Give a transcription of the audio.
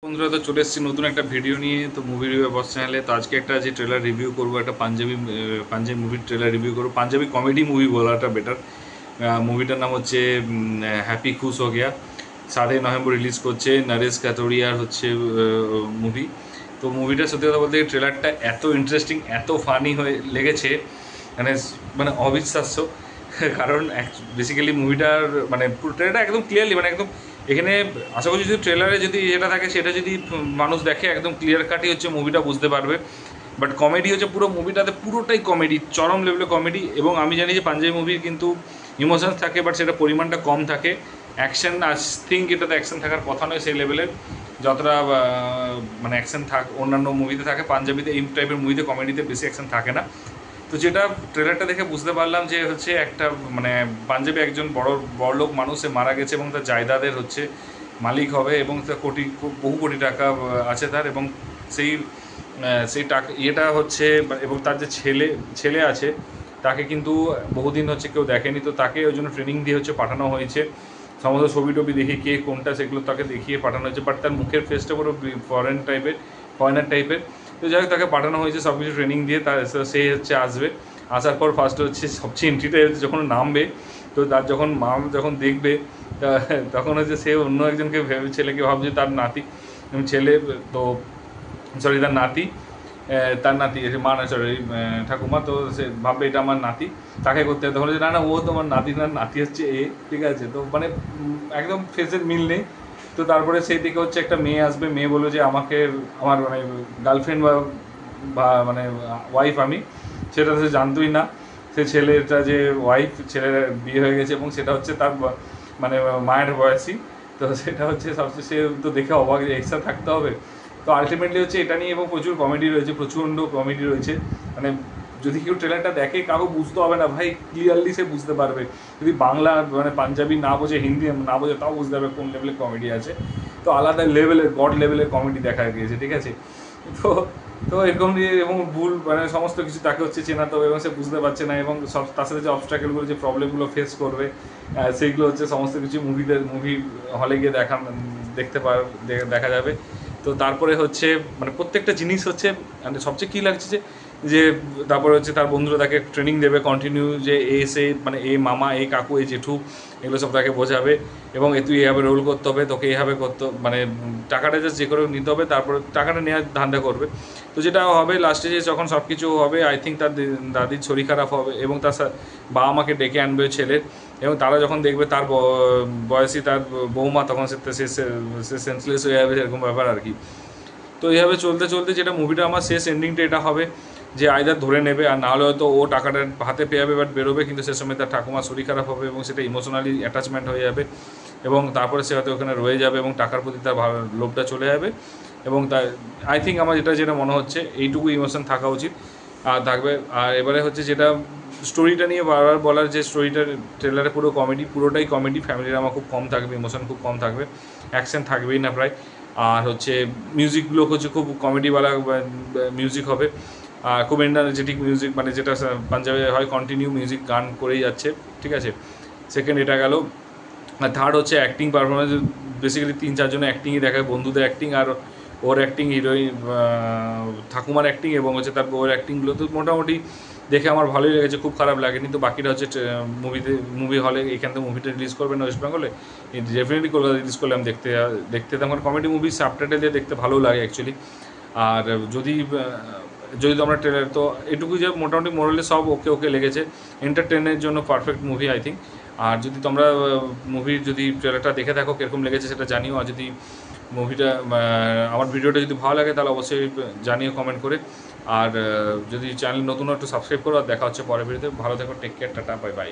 বন্ধুরা তো চলে এসেছি নতুন একটা ভিডিও নিয়ে। তো মুভি রিভিউ বস চ্যানেলে। তো আজকে একটা যে ট্রেলার রিভিউ করবো, একটা পাঞ্জাবি মুভির ট্রেলার রিভিউ করবো। পাঞ্জাবি কমেডি মুভি বলাটা বেটার। মুভিটার নাম হচ্ছে হ্যাপি খুশ হো গিয়া। 7 নভেম্বর রিলিজ করছে নরেশ কাতোরিয়ার হচ্ছে মুভি। তো মুভিটা সত্যি কথা বলতে ট্রেলারটা এত ইন্টারেস্টিং, এত ফানি হয়ে লেগেছে, মানে মানে অবিশ্বাস্য। কারণ বেসিক্যালি মুভিটার মানে পুরো ট্রেলারটা একদম ক্লিয়ারলি, মানে একদম এখানে আশা করছি যদি ট্রেলারে যদি যেটা থাকে সেটা যদি মানুষ দেখে একদম ক্লিয়ার কাটই হচ্ছে মুভিটা বুঝতে পারবে। বাট কমেডি হচ্ছে পুরো মুভিটাতে, পুরোটাই কমেডি, চরম লেভেলে কমেডি। এবং আমি জানি যে পাঞ্জাবি মুভির কিন্তু ইমোশনস থাকে, বাট সেটা পরিমাণটা কম থাকে। অ্যাকশন আই থিঙ্ক এটাতে অ্যাকশন থাকার কথা নয় সেই লেভেলের, যতটা মানে অ্যাকশন অন্যান্য মুভিতে থাকে। পাঞ্জাবিতে এই টাইপের মুভিতে কমেডিতে বেশি অ্যাকশন থাকে না। তো যেটা ট্রেলারটা দেখে বুঝতে পারলাম যে হচ্ছে একটা মানে পাঞ্জাবে একজন বড়লোক মানুষ, সে মারা গেছে এবং তার জায়দাদের হচ্ছে মালিক হবে, এবং তার বহু কোটি টাকা আছে তার। এবং সেই সেই টাকা ইয়েটা হচ্ছে, এবং তার যে ছেলে আছে তাকে কিন্তু বহুদিন হচ্ছে কেউ দেখেনি। তো তাকে ওই জন্য ট্রেনিং দিয়ে হচ্ছে পাঠানো হয়েছে। সমস্ত ছবি টবি দেখে কে কোনটা সেগুলো তাকে দেখিয়ে পাঠানো হয়েছে। বাট তার মুখের ফেসটা পুরো ফরেনার টাইপের। তো যাই হোক, তাকে পাঠানো হয়েছে সব কিছু ট্রেনিং দিয়ে। তার সে হচ্ছে আসবে। আসার পর ফার্স্ট হচ্ছে সবচেয়ে এন্ট্রিটা হচ্ছে যখন নামবে, তো তার যখন মা যখন দেখবে তখন হচ্ছে সে অন্য একজনকে ছেলেকে ভাবছে তার নাতি, ছেলে তো সরি তার নাতি এসে মা না সরি ঠাকুমা, তো সে ভাববে এটা আমার নাতি, তাকে করতে হবে। তখন না না, ও তোমার নাতি হচ্ছে এ, ঠিক আছে। তো মানে একদম ফেসের মিল নেই। তো তারপরে সেই দিকে হচ্ছে একটা মেয়ে আসবে, মেয়ে বলবে যে আমাকে আমার মানে গার্লফ্রেন্ড বা মানে ওয়াইফ আমি, সেটা সে জানতোই না। সে ছেলেটা যে ওয়াইফ, ছেলের বিয়ে হয়ে গেছে এবং সেটা হচ্ছে তার মানে মায়ের বয়সী। তো সেটা হচ্ছে সবচেয়ে, সে তো দেখে অবাক যে একসাথে থাকতে হবে। তো আলটিমেটলি হচ্ছে এটা নিয়ে, এবং প্রচুর কমেডি রয়েছে, প্রচণ্ড কমেডি রয়েছে। মানে যদি কেউ ট্রেলারটা দেখে কারো বুঝতে হবে না ভাই, ক্লিয়ারলি সে বুঝতে পারবে। যদি বাংলা মানে পাঞ্জাবি না বোঝে, হিন্দি না বোঝে, তাও বুঝতে পারবে কোন লেভেলের কমেডি আছে। তো আলাদা লেভেলের, গড লেভেলের কমেডি দেখা গিয়েছে, ঠিক আছে। তো তো এরকম দিয়ে, এবং ভুল মানে সমস্ত কিছু তাকে হচ্ছে চেনাতে হবে, এবং সে বুঝতে পারছে না। এবং সব তার সাথে যে অবস্ট্রাকেলগুলো, যে প্রবলেমগুলো ফেস করবে, সেইগুলো হচ্ছে সমস্ত কিছু মুভি হলে গিয়ে দেখা যাবে। তো তারপরে হচ্ছে মানে প্রত্যেকটা জিনিস হচ্ছে, মানে সবচেয়ে কী লাগছে যে তারপরে হচ্ছে তার বন্ধুরা তাকে ট্রেনিং দেবে কন্টিনিউ, যে সে মানে এই মামা, এই কাকু, এই জেঠু, এগুলো সব তাকে বোঝাবে। এবং তুই এইভাবে রোল করতে হবে, তোকে এইভাবে মানে টাকাটা যে করে নিতে হবে, তারপরে টাকাটা নেওয়ার ধান্দা করবে। তো যেটা হবে লাস্টে, যে যখন সব কিছু হবে, আই থিঙ্ক তার দাদির শরীর খারাপ হবে, এবং তার বাবা মাকে ডেকে আনবে ছেলের। এবং তারা যখন দেখবে তার বয়সী তার বৌমা, তখন সে সেন্সলেস হয়ে যাবে, এরকম ব্যাপার আর কি। তো এইভাবে চলতে চলতে যেটা মুভিটা আমার শেষ এন্ডিংটা এটা হবে যে আইদার ধরে নেবে, আর নাহলে হয়তো ও টাকাটা হাতে পেয়ে যাবে, বাট বেরোবে। কিন্তু সে সময় তার ঠাকুমার শরীর খারাপ হবে, এবং সেটা ইমোশনালি অ্যাটাচমেন্ট হয়ে যাবে। এবং তারপরে সে হয়তো ওখানে রয়ে যাবে, এবং টাকার প্রতি তার লোভটা চলে যাবে। এবং তার আই থিঙ্ক আমার যেটা মনে হচ্ছে এইটুকু ইমোশন থাকা উচিত আর থাকবে। আর এবারে হচ্ছে যেটা স্টোরিটা নিয়ে বারবার বলার, যে স্টোরিটার ট্রেলারে পুরো কমেডি, পুরোটাই কমেডি। ফ্যামিলি ড্রামা খুব কম থাকবে, ইমোশন খুব কম থাকবে, অ্যাকশন থাকবেই না প্রায়। আর হচ্ছে মিউজিকগুলো হচ্ছে খুব কমেডিওয়ালা মিউজিক হবে, আর খুব এনার্জেটিক মিউজিক, মানে যেটা পাঞ্জাবে হয় কন্টিনিউ মিউজিক গান করেই যাচ্ছে, ঠিক আছে। সেকেন্ড এটা গেল। আর থার্ড হচ্ছে অ্যাক্টিং পারফরমেন্স। বেসিক্যালি 3-4 জনের অ্যাক্টিংই দেখায়, বন্ধুদের অ্যাক্টিং আর ওর অ্যাক্টিং, হিরোইন ঠাকুমার অ্যাক্টিং, এবং হচ্ছে তার ওর অ্যাক্টিংগুলো তো মোটামুটি দেখে আমার ভালোই লেগেছে, খুব খারাপ লাগেনি। তো বাকিটা হচ্ছে মুভি হলে, এখান থেকে মুভিটা রিলিজ করবে না ওয়েস্ট বেঙ্গলে, ডেফিনেটলি কলকাতা রিলিজ করলে আমি দেখতে যেতাম। কারণ কমেডি মুভি সাবটাইটেল দিয়ে দেখতে ভালো লাগে অ্যাকচুয়ালি। আর যদি তোমরা ট্রেলার, তো এটুকুই যে মোটামুটি মোরালে সব ওকে লেগেছে, এন্টারটেনের জন্য পারফেক্ট মুভি আই থিঙ্ক। আর যদি তোমরা মুভির যদি ট্রেলারটা দেখে থাকো কীরকম লেগেছে সেটা জানিও। আর যদি মুভিটা আমার ভিডিওটা যদি ভালো লাগে তাহলে অবশ্যই জানিও কমেন্ট করে। আর যদি চ্যানেল নতুন একটু সাবস্ক্রাইব করো। আর দেখা হচ্ছে পরের ভিডিওতে। ভালো থেকো, take care, tata, bye by.